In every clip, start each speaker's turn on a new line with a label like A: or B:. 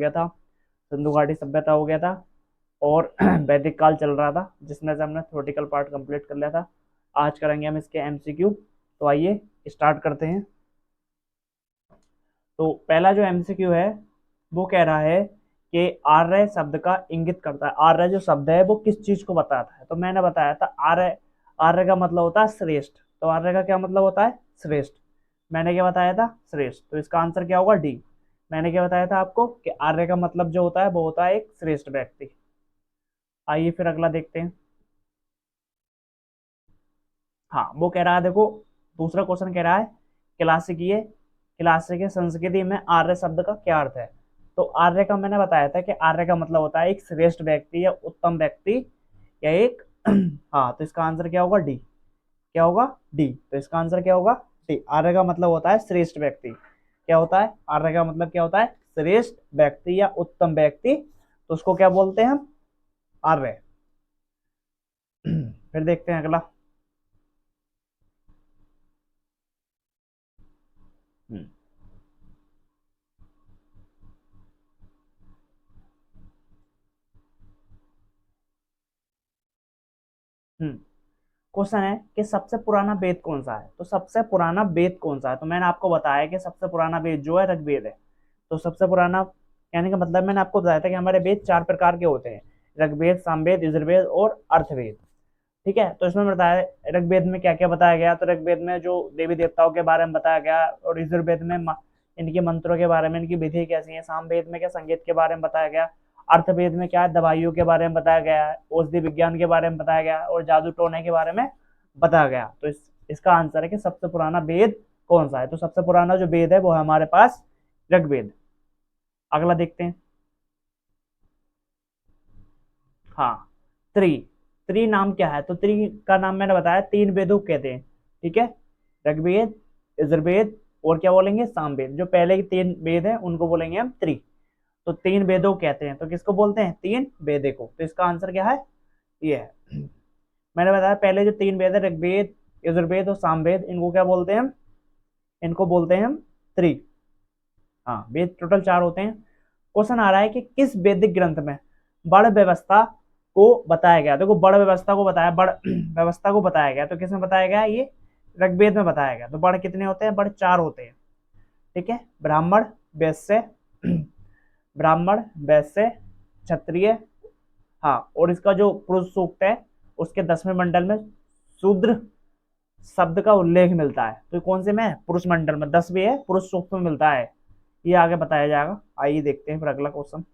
A: गया था, सिंधु घाटी सभ्यता हो गया था, और वैदिक काल चल रहा था, जिसमें से हमने थ्योरेटिकल पार्ट कंप्लीट कर लिया था। आज करेंगे हम इसके एमसीक्यू। तो आइए स्टार्ट करते हैं। तो पहला जो एमसीक्यू है वो कह रहा है कि आर्य शब्द का इंगित करता है। आर्य जो शब्द है वो किस चीज को बताता है? तो मैंने बताया था आर्य, आर्य का मतलब होता है श्रेष्ठ। तो आर्य का क्या मतलब होता है? श्रेष्ठ। मैंने क्या बताया था? श्रेष्ठ। तो इसका आंसर क्या होगा? डी। मैंने क्या बताया था आपको कि आर्य का मतलब जो होता है वो होता है एक श्रेष्ठ व्यक्ति। आइए फिर अगला देखते हैं। हाँ, वो कह रहा है, देखो दूसरा क्वेश्चन कह रहा है क्लासिकीय क्लासिकीय संस्कृति में आर्य शब्द का क्या अर्थ है? तो आर्य का मैंने बताया था कि आर्य का मतलब होता है एक श्रेष्ठ व्यक्ति या उत्तम व्यक्ति या एक हाँ, तो इसका आंसर क्या होगा? डी। क्या होगा? डी। तो इसका आंसर क्या होगा? डी। आर्य का मतलब होता है श्रेष्ठ व्यक्ति। क्या होता है? आर्य का मतलब क्या होता है? श्रेष्ठ व्यक्ति या उत्तम व्यक्ति। तो उसको क्या बोलते हैं हम? आर्य। फिर देखते हैं अगला। हम्म हम्म क्वेश्चन है कि सबसे पुराना वेद कौन सा है? तो सबसे पुराना वेद कौन सा है? तो मैंने आपको बताया कि सबसे पुराना वेद जो है ऋग्वेद है। तो सबसे पुराना कहने का मतलब मैंने आपको बताया था कि हमारे वेद 4 प्रकार के होते हैं: ऋग्वेद, सामवेद, यजुर्वेद और अर्थवेद। ठीक है, तो इसमें बताया ऋग्वेद में क्या क्या बताया गया। तो ऋग्वेद में जो देवी देवताओं के बारे में बताया गया, और यजुर्वेद में इनके मंत्रों के बारे में, इनकी विधि कैसी है। सामवेद में क्या संगीत के बारे में बताया गया। अर्थवेद में क्या है? दवाइयों के बारे में बताया गया है, औषधि विज्ञान के बारे में बताया गया, और जादू टोने के बारे में बताया गया। तो इसका आंसर है कि सबसे पुराना वेद कौन सा है? तो सबसे पुराना जो वेद है वो है हमारे पास ऋग्वेद। अगला देखते हैं। हाँ, त्रि त्रि नाम क्या है? तो त्रि का नाम मैंने बताया, 3 वेदों को कहते हैं। ठीक है, ऋग्वेद, यजुर्वेद और क्या बोलेंगे? सामवेद। जो पहले के 3 वेद हैं उनको बोलेंगे हम त्रि। तो 3 वेदों को कहते हैं। तो किसको बोलते हैं? 3 वेदे को। तो इसका आंसर क्या है? ये है। मैंने बताया पहले जो 3 वेद है, ऋग्वेद, यजुर्वेद और सामवेद, इनको क्या बोलते हैं हम? इनको बोलते हैं हम त्रि। हाँ, वेद टोटल 4 होते हैं। क्वेश्चन आ रहा है कि किस वैदिक ग्रंथ में बड़ व्यवस्था को बताया गया? देखो, बड़ व्यवस्था को बताया, बड़ व्यवस्था को बताया गया। तो किसमें बताया गया? ये ऋग्वेद में बताया गया। तो बड़ कितने होते हैं? बड़ 4 होते हैं। ठीक है, ब्राह्मण, वैश्य, ब्राह्मण, वैश्य, क्षत्रिय। हाँ, और इसका जो पुरुष सूक्त है उसके 10वें मंडल में शूद्र शब्द का उल्लेख मिलता है। तो कौन से में है? पुरुष मंडल में 10वें है, पुरुष सूक्त में मिलता है। ये आगे बताया जाएगा। आइए देखते हैं फिर अगला क्वेश्चन।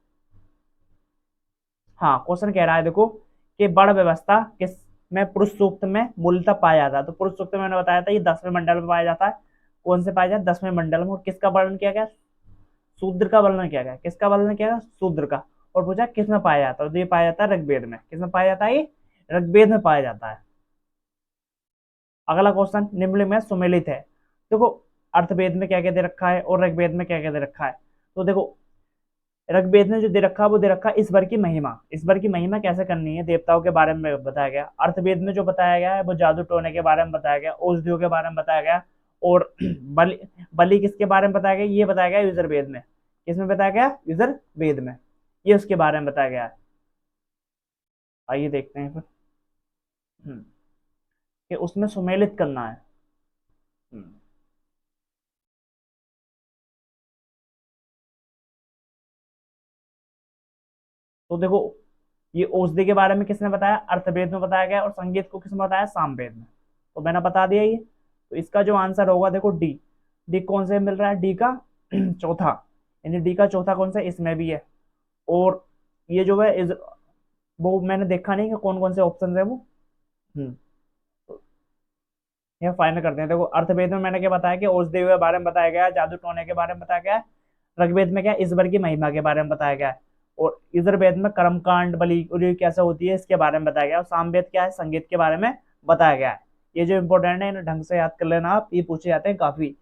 A: हाँ, क्वेश्चन कह रहा है, देखो कि बड़ व्यवस्था किस में पुरुष सूक्त में मूलतः पाया जाता है? तो पुरुष सूक्त में मैंने बताया था ये 10वें मंडल में पाया जाता है। कौन से पाया जाता है? 10वें मंडल में। और किसका वर्णन किया गया? शूद्र का वर्णन किया गया। किसका वर्णन किया गया? शूद्र का। और पूछा किस में पाया जाता है? तो ये पाया जाता है ऋग्वेद में। किस में पाया जाता है? ये ऋग्वेद में पाया जाता है। अगला क्वेश्चन निम्नलिखित में सुमेलित है। देखो, अर्थवेद में क्या क्या दे रखा है और ऋग्वेद में क्या क्या दे रखा है। तो देखो, ऋग्वेद ने जो दे रखा है वो दे रखा है ईश्वर की महिमा। ईश्वर की महिमा कैसे करनी है, देवताओं के बारे में बताया गया। अर्थवेद में जो बताया गया है वो जादू टोने के बारे में बताया गया, औषधियों के बारे में बताया गया। और बलि बलि किसके बारे में बताया गया? ये बताया गया यजुर्वेद में। किसमें बताया गया? यजुर्वेद में। ये उसके बारे में बताया गया है। आइए देखते हैं फिर। हम्म, कि उसमें सुमेलित करना है। हम्म, तो देखो, ये औषधि के बारे में किसने बताया? अर्थवेद में बताया गया। और संगीत को किसने बताया? सामवेद में। तो मैंने बता दिया ये। तो इसका जो आंसर होगा, देखो डी। डी कौन से मिल रहा है? डी का चौथा। यानी डी का चौथा कौन सा? इसमें भी है। और ये जो है वो मैंने देखा नहीं कि कौन कौन से ऑप्शन है वो। हम्म तो ये फाइनल करते हैं। देखो, अर्थवेद में मैंने क्या बताया कि औषधि के बारे में बताया गया है, जादू टोने के बारे में बताया गया है। ऋग्वेद में क्या है? ईश्वर की महिमा के बारे में बताया गया है। और यजुर्वेद में कर्मकांड, बलि उलि कैसे होती है इसके बारे में बताया गया है। और सामवेद क्या है? संगीत के बारे में बताया गया है। ये जो इंपॉर्टेंट है इन्हें ढंग से याद कर लेना आप, ये पूछे जाते हैं काफी।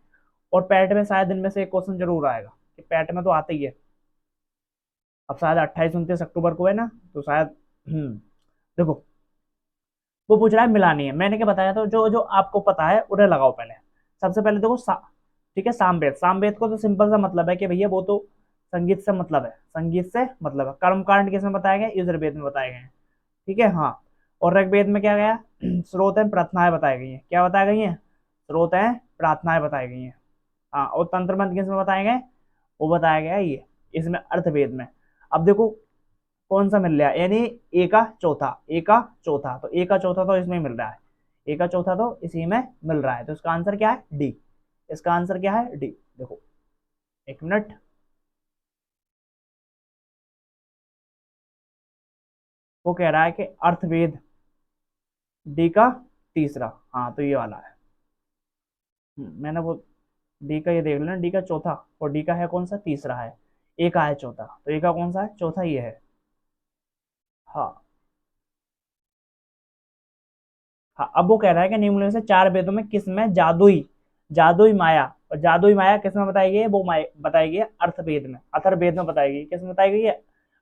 A: और पैट में शायद इनमें से एक क्वेश्चन जरूर आएगा, कि पैट में तो आता ही है। अब शायद 28-29 अक्टूबर को है ना, तो शायद देखो, वो पूछ रहा है मिलानी है। मैंने क्या बताया था? जो जो आपको पता है उन्हें लगाओ पहले। सबसे पहले देखो ठीक है, सामवेद। सामवेद को तो सिंपल सा मतलब है कि भैया वो तो संगीत से मतलब है, संगीत से मतलब है। कर्म कांड किसमें बताया गया, यजुर्वेद में बताए गए हैं, ठीक है। हाँ, और ऋग्वेद में क्या गया, स्रोत है प्रार्थनाएं बताई गई हैं, क्या बताई गई हैं, स्रोत है प्रार्थनाएं बताई गई हैं। हाँ, और तंत्र मंत्र किसमें बताए गए, वो बताया गया है ये इसमें अर्थवेद में। अब देखो कौन सा मिल रहा है, यानी ए का चौथा, ए का चौथा, तो ए का चौथा तो इसमें मिल रहा है, ए का चौथा तो इसी में मिल रहा है, तो इसका आंसर क्या है, डी। इसका आंसर क्या है, डी। देखो एक मिनट, वो कह रहा है कि अर्थवेद डी का तीसरा, हाँ तो ये वाला है। मैंने वो डी का ये देख लेना, डी का चौथा, और डी का है कौन सा, तीसरा है। ए का है चौथा, तो ए का कौन सा है, चौथा ये है। हाँ। हाँ, अब वो कह रहा है कि निम्न में से चार वेदों में किस में जादुई, जादुई माया, और जादुई माया किस में बताई गई है, वो माया बताई गई है अर्थवेद में, अथर्ववेद में बताई गई है। किस में बताई गई है,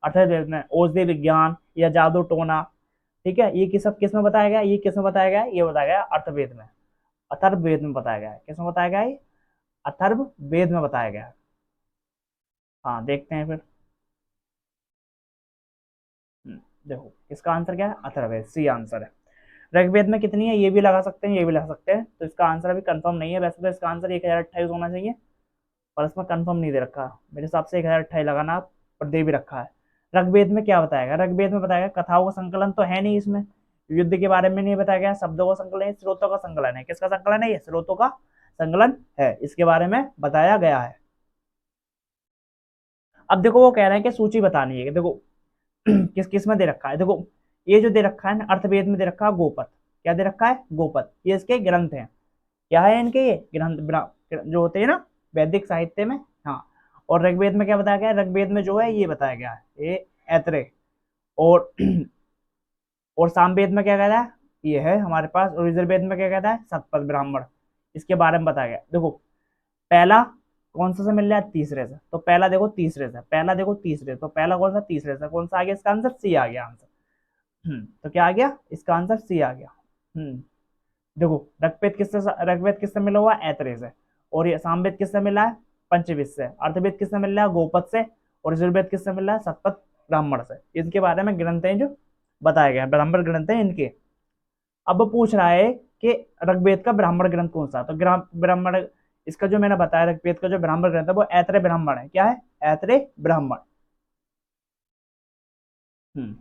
A: अथर्ववेद में। औषधि विज्ञान या जादू टोना, ठीक है, ये सब किस में बताया गया, ये किस में बताया गया है, ये बताया गया अर्थवेद में, अथर्ववेद में बताया गया है। किस में बताया गया है, अथर्ववेद में बताया गया है। हाँ देखते हैं फिर। देखो इसका आंसर क्या है, अथर्ववेद, सी आंसर है। ऋग्वेद में कितनी है, ये भी लगा सकते हैं, ये भी लगा सकते हैं, तो इसका आंसर अभी कंफर्म नहीं है। वैसे तो इसका आंसर 1028 होना चाहिए, पर इसमें कंफर्म नहीं दे रखा, मेरे हिसाब से 1028 लगाना आप, पर दे भी रखा है। ऋग्वेद में क्या बताएगा, ऋग्वेद में बताएगा कथाओं का संकलन तो है नहीं इसमें, युद्ध के बारे में नहीं बताया गया, शब्दों का संकलन है, स्रोतों का संकलन है। किसका संकलन है, ये स्रोतों का संकलन है, इसके बारे में बताया गया है। अब देखो वो कह रहे हैं कि सूची बतानी है, देखो किस किस में दे रखा है, देखो ये जो दे रखा है ना अर्थवेद में दे रखा है गोपद, क्या दे रखा है, गोपद, ये इसके ग्रंथ हैं, क्या है इनके ये ग्रंथ जो होते हैं ना वैदिक साहित्य में। हाँ, और ऋग्वेद में क्या बताया गया है, ऋग्वेद में जो है ये बताया गया है ये ऐत्रेय, और और सामवेद में क्या कहता है, ये है हमारे पास, और यजुर्वेद में क्या कहता है, सतपथ ब्राह्मण, इसके बारे में बताया गया। देखो पहला कौन सा से मिल रहा है, तीसरे से, तो पहला देखो तीसरे से, पहला देखो तीसरे, तो पहला कौन सा, तीसरे से, कौन सा आ गया इसका आंसर, सी आ गया आंसर। तो क्या आ गया, इसका आंसर सी आ गया। देखो ऋग्वेद किससे मिला हुआ है, ऐतरेय से, और ये सामवेद किससे मिला है, पंचविद से, अर्थवेद किससे मिल रहा है, गोपद से, और यजुर्वेद किससे मिल रहा है, सतपथ ब्राह्मण से। इनके बारे में ग्रंथ हैं जो बताए गए हैं, ब्राह्मण ग्रंथ हैं इनके। अब वो पूछ रहा है कि ऋग्वेद का ब्राह्मण ग्रंथ कौन सा, तो ब्राह्मण, इसका जो मैंने बताया ऋग्वेद का जो ब्राह्मण ग्रंथ है वो ऐतरेय ब्राह्मण है, क्या है, ऐतरेय ब्राह्मण। हम्म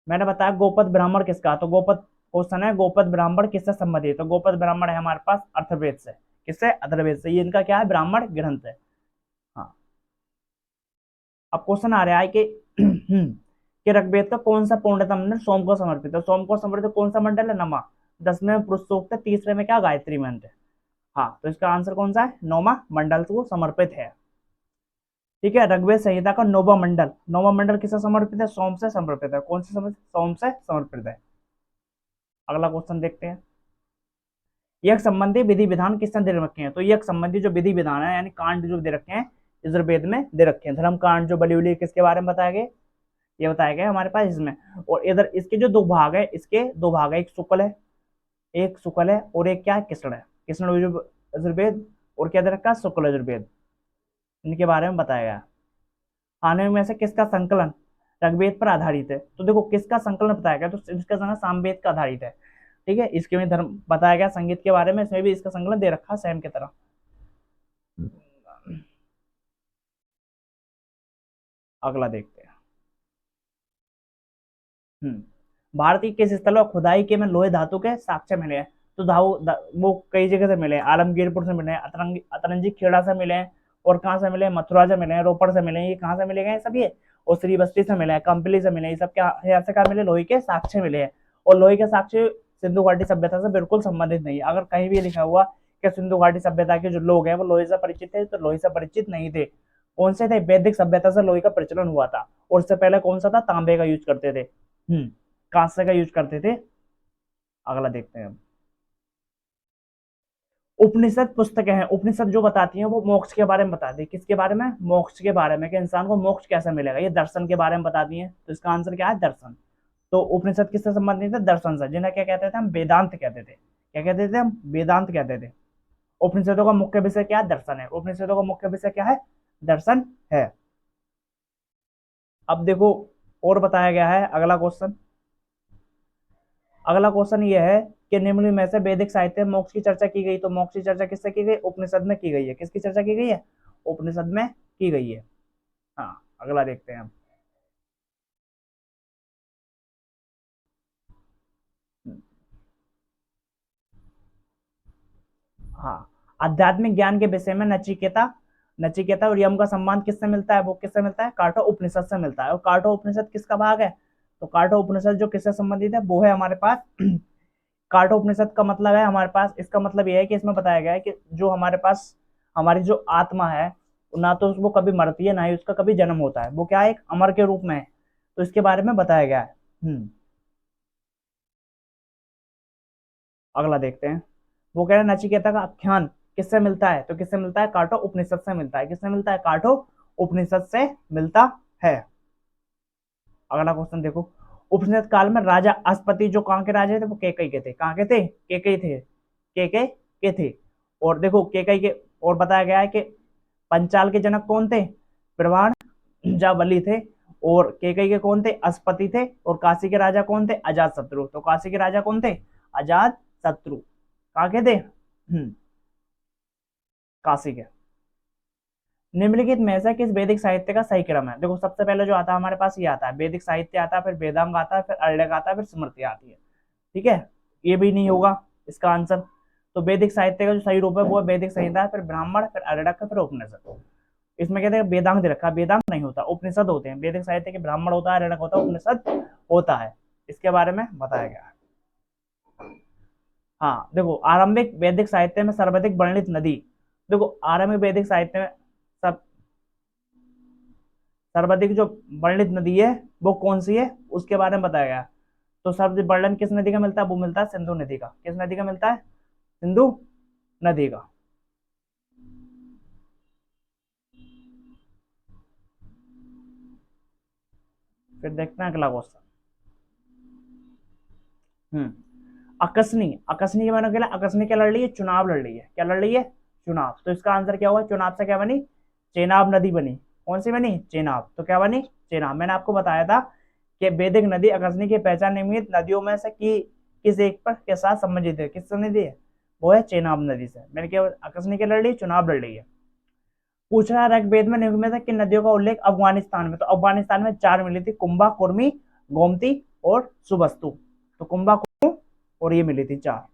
A: मैंने बताया गोपद ब्राह्मण किसका, तो गोपद क्वेश्चन है, गोपद ब्राह्मण किससे संबंधित, तो गोपद ब्राह्मण है हमारे पास अथर्ववेद से, किससे, अथर्ववेद से, ये इनका क्या है, ब्राह्मण ग्रंथ है। हाँ, अब क्वेश्चन आ रहा है कि कि ऋग्वेद का कौन सा पूर्णतम मंडल सोम को समर्पित है, सोम को समर्पित कौन सा मंडल है, नमा, 10वें में पुरुष सूक्त है, तीसरे में क्या, गायत्री मंत्र है। हाँ, तो इसका आंसर कौन सा है, नौमा मंडल को समर्पित है, ठीक है। ऋग्वेद संहिता का नौवा मंडल, नौवा मंडल किससे समर्पित है, सोम से समर्पित है, कौन से समर्पित, सोम से समर्पित है। अगला क्वेश्चन देखते हैं, यज्ञ संबंधी विधि विधान किसने दे रखे हैं, तो यज्ञ संबंधी जो विधि विधान है यानी कांड जो दे रखे हैं यजुर्वेद में दे रखे हैं, धर्म कांड जो बलि उली किसके बारे में बताया गया, ये बताया गया हमारे पास इसमें। और इधर इसके जो दो भाग है, इसके दो भाग है, एक शुक्ल है, एक शुक्ल है, और एक क्या है, कृष्ण है, कृष्ण यजुर्वेद, और क्या दे रखा है, शुक्ल यजुर्वेद, इनके बारे में बताया गया। आने में से किसका संकलन ऋग्वेद पर आधारित है, तो देखो किसका संकलन बताया गया, तो इसका संकलन सामवेद का आधारित है, ठीक है। इसके में धर्म बताया गया, संगीत के बारे में, इसमें भी इसका संकलन दे रखा सेम की तरह। अगला देखते हैं। हम्म भारत के किस स्थल पर खुदाई के में लोहे धातु के साक्ष्य मिले हैं, तो वो कई जगह से मिले हैं, आलमगीरपुर से मिले हैं, अतरंगी खेड़ा से मिले हैं, और कहाँ से मिले हैं, मथुरा से मिले हैं, रोपड़ से मिले हैं, ये कहाँ से मिले गए सब ये, और श्रीबस्ती से मिले हैं, कंपली से मिले हैं, ये सब क्या यहाँ से कहाँ मिले, लोहे के साक्ष्य मिले हैं। और लोहे के साक्ष्य सिंधु घाटी सभ्यता से बिल्कुल संबंधित नहीं है, अगर कहीं भी लिखा हुआ कि सिंधु घाटी सभ्यता के जो लोग हैं वो लोहे से परिचित थे, तो लोहे से परिचित नहीं थे। कौन से थे, वैदिक सभ्यता से लोहे का प्रचलन हुआ था, और उससे पहले कौन सा था, तांबे का यूज करते थे, कांसे का यूज करते थे। अगला देखते हैं हम। उपनिषद पुस्तकें हैं, उपनिषद जो बताती हैं वो मोक्ष के बारे में बताती है, किसके बारे में, मोक्ष के बारे में, कि इंसान को मोक्ष कैसे मिलेगा, ये दर्शन के बारे में बताती हैं, तो इसका आंसर क्या है, दर्शन। तो उपनिषद किससे संबंधित है? दर्शन से, जिन्हें क्या कहते थे हम? वेदांत कहते थे। क्या कहते थे हम? वेदांत कहते थे। उपनिषदों का मुख्य विषय क्या है? दर्शन है। उपनिषदों का मुख्य विषय क्या है? दर्शन है। अब देखो और बताया गया है अगला क्वेश्चन। अगला क्वेश्चन ये है कि निम्न में से वैदिक साहित्य में मोक्ष की चर्चा की गई, तो मोक्ष की चर्चा किससे की गई? उपनिषद में की गई है। किसकी चर्चा की गई है? उपनिषद में की गई है। हाँ, अगला देखते हैं हम। हाँ, आध्यात्मिक ज्ञान के विषय में नचिकेता नचिकेता और यम का सम्मान किससे मिलता है? वो किससे मिलता है? काठो उपनिषद से मिलता है। और काठो उपनिषद किसका भाग है? तो काठो उपनिषद जो किससे संबंधित है वो है हमारे पास काठो उपनिषद का मतलब है हमारे पास, इसका मतलब यह है कि इसमें बताया गया है कि जो हमारे पास हमारी जो आत्मा है, ना तो वो कभी मरती है, ना ही उसका कभी जन्म होता है। वो क्या है? एक अमर के रूप में है। तो इसके बारे में बताया गया है। अगला देखते हैं। वो कह रहे हैं नचिकेता का आख्यान किससे मिलता है? तो किससे मिलता है? काठो उपनिषद से मिलता है। किससे मिलता है? काठो उपनिषद से मिलता है। अगला क्वेश्चन देखो। उपनिषद काल में राजा अस्पति जो कहाँ के राजा थे? वो केकई के थे। कहाँ के थे? केकई थे। केकई के थे। और देखो केकई के और बताया गया है कि पंचाल के जनक कौन थे? प्रवाण जावली थे। और केकई के कौन थे? अस्पति थे। और काशी के राजा कौन थे? अजात शत्रु। तो काशी के राजा कौन थे? अजात शत्रु। कहाँ के थे? काशी के। निम्नलिखित में से किस वैदिक साहित्य का सही क्रम है? देखो सबसे पहले जो आता है हमारे पास ये आता है वैदिक साहित्य आता है, फिर वेदांग आता है, फिर अर्डक आता है, फिर स्मृति आती है। ठीक है, ये भी नहीं होगा इसका आंसर। तो वैदिक साहित्य का जो सही रूप है वो है वैदिक संहिता, फिर ब्राह्मण, फिर अर्डक, फिर उपनिषद। इसमें कहते हैं वेदांग दे रखा, वेदांग नहीं होता, उपनिषद होते हैं। वैदिक साहित्य के ब्राह्मण होता है, अर्डक होता है, उपनिषद होता है। इसके बारे में बताया गया है। हाँ देखो, आरंभिक वैदिक साहित्य में सर्वाधिक वर्णित नदी। देखो आरंभिक वैदिक साहित्य में सब सर्वाधिक जो वर्णित नदी है वो कौन सी है उसके बारे में बताया गया। तो सर्वाधिक वर्णन किस नदी का मिलता है? वो मिलता है सिंधु नदी का। किस नदी का मिलता है? सिंधु नदी का। फिर देखते हैं अगला क्वेश्चन। अकसनी, अकसनी के मानो क्या? अकसनी क्या लड़ रही है? चुनाव लड़ रही है। क्या लड़ रही है? चुनाव। तो इसका आंसर क्या होगा? चुनाव से क्या बनी? चेनाब नदी बनी। कौन सी बनी? चेनाब। तो क्या बनी? चेनाब। मैंने आपको बताया था कि वैदिक नदी अकसनी की पहचान निम्नलिखित नदियों में से किस एक पर के साथ संबंधित है? किस नदी है? वो है चेनाब नदी से। मैंने क्या अकसनी क्या लड़ रही है? चुनाव लड़ रही है। पूछ रहा है ऋग्वेद में निम्न में से किन नदियों का उल्लेख अफगानिस्तान में? तो अफगानिस्तान में 4 मिली थी, कुंभा, कुर्मी, गोमती और सुबस्तु। तो कुंभा और ये मिली थी 4।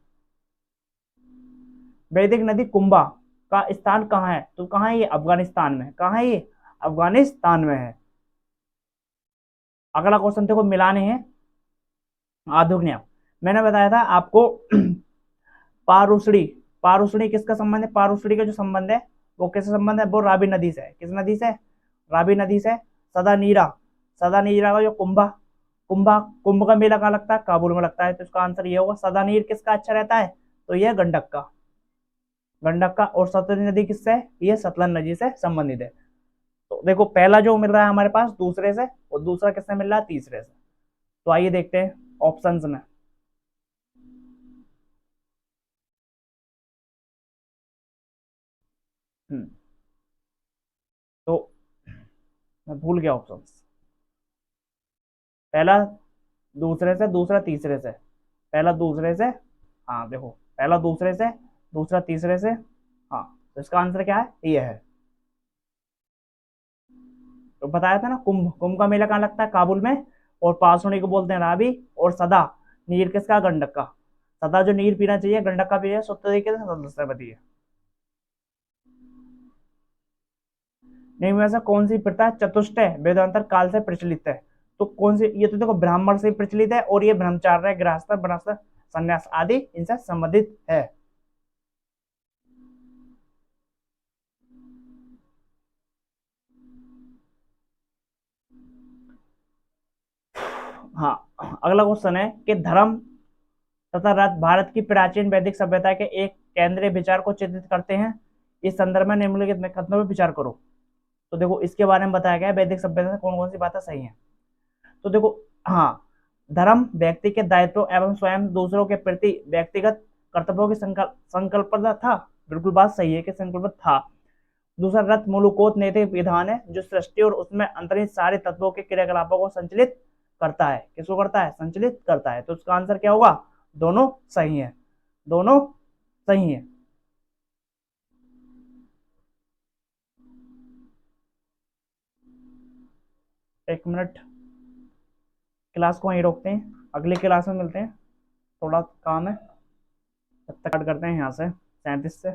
A: वैदिक नदी कुंभा का स्थान कहाँ है? तो कहाँ है ये? अफगानिस्तान में। कहाँ है ये? अफगानिस्तान में है। अगला क्वेश्चन देखो, मिलाने हैं आधुनिक नियम। मैंने बताया था आपको पारुषणी। पारुषणी किसका संबंध है? पारुषणी का जो संबंध है वो किससे संबंध है? वो रावी नदी से है। किस नदी से? रावी नदी से। सदा नीरा, सदा नीरा का जो कुंभा, कुंभा कुंभ का मेला कहाँ लगता है? काबुल में लगता है। तो इसका आंसर ये होगा। सदा नीर किसका अच्छा रहता है? तो यह गंडक का। गंडक का। और सतलज नदी किससे है? ये सतलज नदी से संबंधित है। तो देखो पहला जो मिल रहा है हमारे पास दूसरे से, और दूसरा किससे मिल रहा है? तीसरे से। तो आइए देखते हैं ऑप्शंस में। हम्म तो मैं भूल गया ऑप्शंस। पहला दूसरे से, दूसरा तीसरे से। पहला दूसरे से। हाँ देखो, पहला दूसरे से, दूसरा तीसरे से। हाँ, तो इसका आंसर क्या है? ये है। तो बताया था ना, कुंभ, कुंभ का मेला कहाँ लगता है? काबुल में। और पासुनी को बोलते हैं रावी। और सदा नीर किसका? गंडक का। सदा जो नीर पीना चाहिए गंडक का पिए, शुद्ध तरीके से सरस्वती है। निम्न में से कौन सी प्रथा चतुष्ट वेदांतर काल से प्रचलित है? तो कौन सी? ये तो देखो ब्राह्मण से प्रचलित है, और ये ब्रह्मचार्य, गृहस्थ, बनस्थ, संन्यास आदि इनसे संबंधित है। हाँ, अगला क्वेश्चन है कि धर्म तथा रथ भारत की प्राचीन वैदिक सभ्यता के एक केंद्रीय विचार को चित्रित करते हैं। इस संदर्भ में निम्नलिखित में कथनों पर विचार करो। तो देखो इसके बारे में बताया गया है वैदिक सभ्यता से कौन कौन सी बातें सही हैं। तो देखो, हाँ, धर्म व्यक्ति के दायित्व एवं स्वयं दूसरों के प्रति व्यक्तिगत कर्तव्यों की संकल्पना था। बिल्कुल बात सही है कि संकल्प था। दूसरा, रथ मूलकोत नैतिक विधान है जो सृष्टि और उसमें अंतर्निहित सारे तत्वों के क्रियाकलापों को संचालित करता है। किसको करता है? संचालित करता है। तो उसका आंसर क्या होगा? दोनों सही है, दोनों सही है। एक मिनट, क्लास को वहीं रोकते हैं, अगली क्लास में मिलते हैं, थोड़ा काम है। तब तक कट करते हैं यहाँ से 37 से।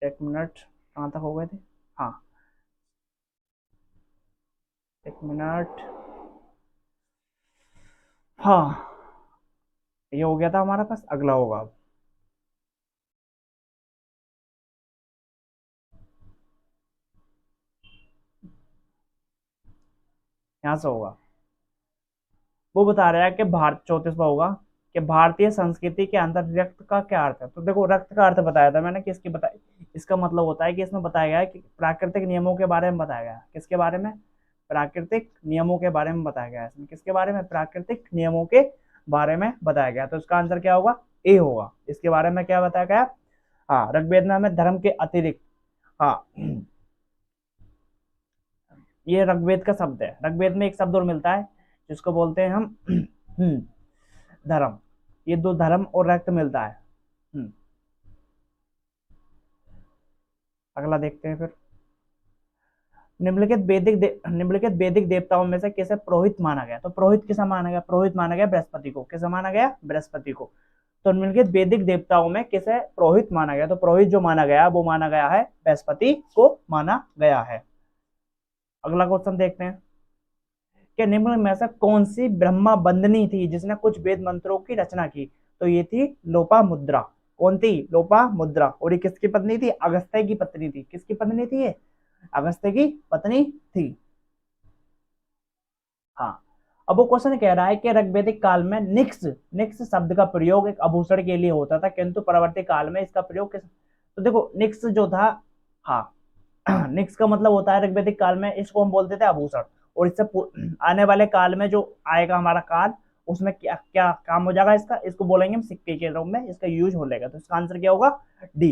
A: एक मिनट, कहाँ तक हो गए थे? हाँ, एक मिनट। हाँ, ये हो गया था हमारा पास, अगला होगा अब। यहाँ से होगा। वो बता रहा है कि भारत 34वां होगा कि भारतीय संस्कृति के अंदर रक्त का क्या अर्थ है। तो देखो, रक्त का अर्थ बताया था मैंने, किसकी बताई? इसका मतलब होता है कि इसमें बताया गया है कि प्राकृतिक नियमों के बारे में बताया गया है। किसके बारे में? प्राकृतिक नियमों के बारे में बताया गया है इसमें। किसके बारे में? प्राकृतिक नियमों के बारे में बताया गया। तो इसका आंसर क्या होगा? ए होगा। इसके बारे में क्या बताया गया? हाँ, ऋग्वेद में हमें धर्म के अतिरिक्त, हाँ, ये ऋग्वेद का शब्द है। ऋग्वेद में एक शब्द और मिलता है जिसको बोलते हैं हम धर्म। ये दो, धर्म और रक्त मिलता है। अगला देखते हैं फिर। निम्नलिखित वैदिक देवताओं में से किसे पुरोहित माना गया? तो पुरोहित किसे माना गया? पुरोहित माना गया बृहस्पति को। किसे माना गया? बृहस्पति को। तो निम्नलिखित वैदिक देवताओं में किसे पुरोहित माना गया? तो पुरोहित जो माना गया वो माना गया है बृहस्पति को माना गया है। अगला क्वेश्चन देखते हैं कि निम्न में से कौन सी ब्रह्मा बंदनी थी जिसने कुछ वेद मंत्रों की रचना की? तो ये थी लोपामुद्रा। कौन थी? लोपामुद्रा। और ये किसकी पत्नी थी? अगस्त्य की पत्नी थी। किसकी पत्नी थी ये? अगस्त्य की पत्नी थी। हाँ, अब वो क्वेश्चन कह रहा है कि ऋग्वैदिक काल में निक्स निक्स शब्द का प्रयोग एक आभूषण के लिए होता था, किंतु परवर्ती काल में इसका प्रयोग किस? तो देखो, निक्स जो था, हाँ, निक्स का मतलब होता है ऋग्वैदिक काल में इसको हम बोलते थे आभूषण। और इससे आने वाले काल में जो आएगा हमारा काल, उसमें क्या क्या काम हो जाएगा इसका? इसको बोलेंगे हम सिक्के के रूप में इसका यूज हो जाएगा। तो इसका आंसर क्या होगा? डी।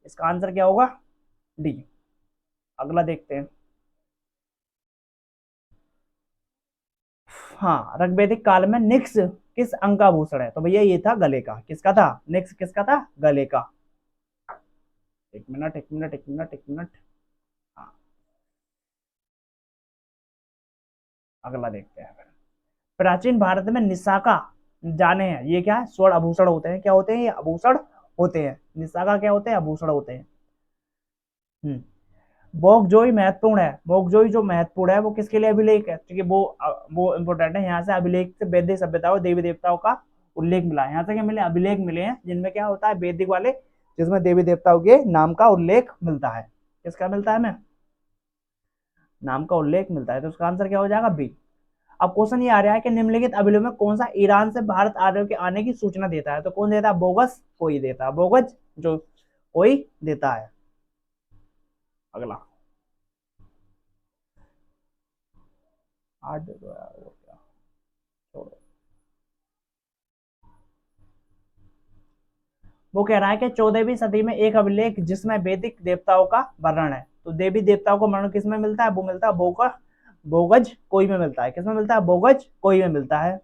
A: इसका आंसर क्या होगा? डी। अगला देखते हैं। हाँ, ऋग्वैदिक काल में निक्स किस अंग का आभूषण है? तो भैया ये था गले का। किसका था? निक्स किसका था? गले का। एक मिनट, एक मिनट, एक मिनट, एक मिनट। हाँ, अगला देखते हैं। प्राचीन भारत में निशाका जाने हैं, ये क्या है? स्वर्ण आभूषण होते हैं। क्या होते हैं? ये आभूषण होते हैं। निशाका क्या होते हैं? आभूषण होते हैं। बोगजोई महत्वपूर्ण है। बोगजोई जो महत्वपूर्ण है वो किसके लिए अभिलेख है? क्योंकि वो इंपोर्टेंट है। यहाँ से अभिलेख से वैदिक सभ्यताओं देवी देवताओं का उल्लेख मिला है। यहाँ से क्या मिले? अभिलेख मिले हैं जिनमें क्या होता है? वैदिक वाले, जिसमें देवी देवताओं के नाम का उल्लेख मिलता है। किसका मिलता है? हमें नाम का उल्लेख मिलता है। तो उसका आंसर क्या हो जाएगा? बी। अब क्वेश्चन ये आ रहा है कि निम्नलिखित अभिलेख में कौन सा ईरान से भारत आर्यों के आने की सूचना देता है? तो कौन देता है? बोगस कोई देता है। बोगस जो कोई देता है। अगला, 8 दे दो यार, वो क्या, छोड़ो। वो कह रहा है कि 14वीं सदी में एक अभिलेख जिसमें वैदिक देवताओं का वर्णन है। तो देवी देवताओं का वर्णन किसमें मिलता है? वो मिलता है बोगज कोई में मिलता है। किसमें मिलता है? बोगज कोई में मिलता है।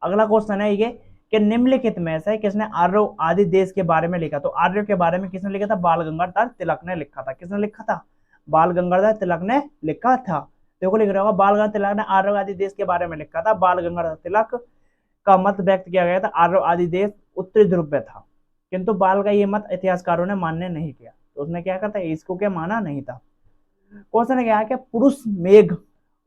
A: अगला क्वेश्चन है ये कि निम्नलिखित में से किसने आर्य आदि देश के बारे में लिखा? तो आर्य के बारे में किसने लिखा था? बाल गंगाधर तिलक ने लिखा था। किसने लिखा था? बाल गंगाधर तिलक ने लिखा था। देखो, लिख रहा होगा बाल गंगाधर तिलक ने आर्य आदि देश के बारे में लिखा था। बाल गंगाधर तिलक का मत व्यक्त किया गया था आर्य आदि देश उत्तरी ध्रुव में था, किंतु बाल का ये मत इतिहासकारों ने मान्य नहीं किया। तो उसने क्या करता? इसको क्या माना नहीं था। क्वेश्चन क्या है कि पुरुष मेघ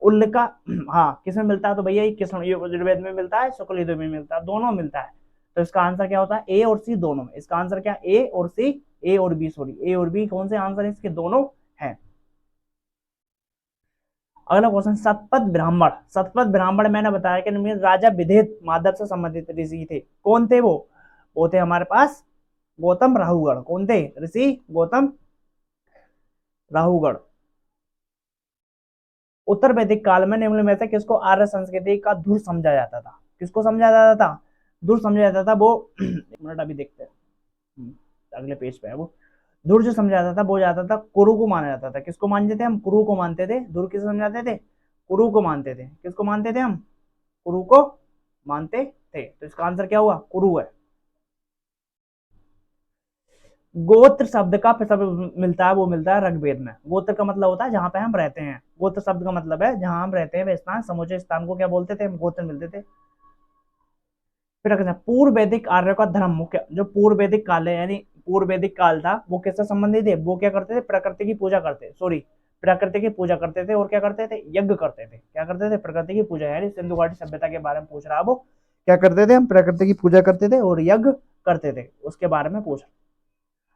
A: उल्का, हाँ, किसमें मिलता है? तो भैया ये किस यजुर्वेद में मिलता है, शुक्ल यजुर्वेद में मिलता है, दोनों मिलता है। तो इसका आंसर क्या होता है? ए और सी दोनों में। इसका आंसर क्या? ए और सी, ए और बी, सॉरी, ए और बी कौन से आंसर है इसके? दोनों हैं। अगला क्वेश्चन, शतपथ ब्राह्मण। शतपथ ब्राह्मण मैंने बताया कि राजा विधेय माधव से संबंधित ऋषि थे। कौन थे वो थे हमारे पास गौतम राहुगढ़। कौन थे? ऋषि गौतम राहुगढ़। उत्तर वैदिक काल में निम्न में से किसको आर्य संस्कृति का धुर समझा जाता था? किसको समझा जाता था? धुर समझा जाता था वो एक मिनट अभी देखते हैं। अगले पेज पे है वो। धुर जो समझा जाता था वो जाता था कुरु को माना जाता था। किसको मानते थे हम? कुरु को मानते थे। धुर किसे समझाते थे? कुरु को मानते थे। किसको मानते थे हम? कुरु को मानते थे। तो इसका आंसर क्या हुआ? कुरु है। गोत्र शब्द का शब्द मिलता है, वो मिलता है ऋग्वेद में। गोत्र का मतलब होता है जहां पे हम रहते हैं। गोत्र शब्द का मतलब है जहां हम रहते हैं वह स्थान, समूचे स्थान को क्या बोलते थे? हम गोत्र मिलते थे। फिर अगर पूर्व वैदिक आर्य का धर्म मुख्य, जो पूर्व वैदिक काल है यानी पूर्व वैदिक काल था वो किससे संबंधित है? वो क्या करते थे? प्रकृति की पूजा करते, सॉरी, प्रकृति की पूजा करते थे और क्या करते थे? यज्ञ करते थे। क्या करते थे? प्रकृति की पूजा। यानी सिंधु घाटी सभ्यता के बारे में पूछ रहा है वो। क्या करते थे? हम प्रकृति की पूजा करते थे और यज्ञ करते थे, उसके बारे में पूछ।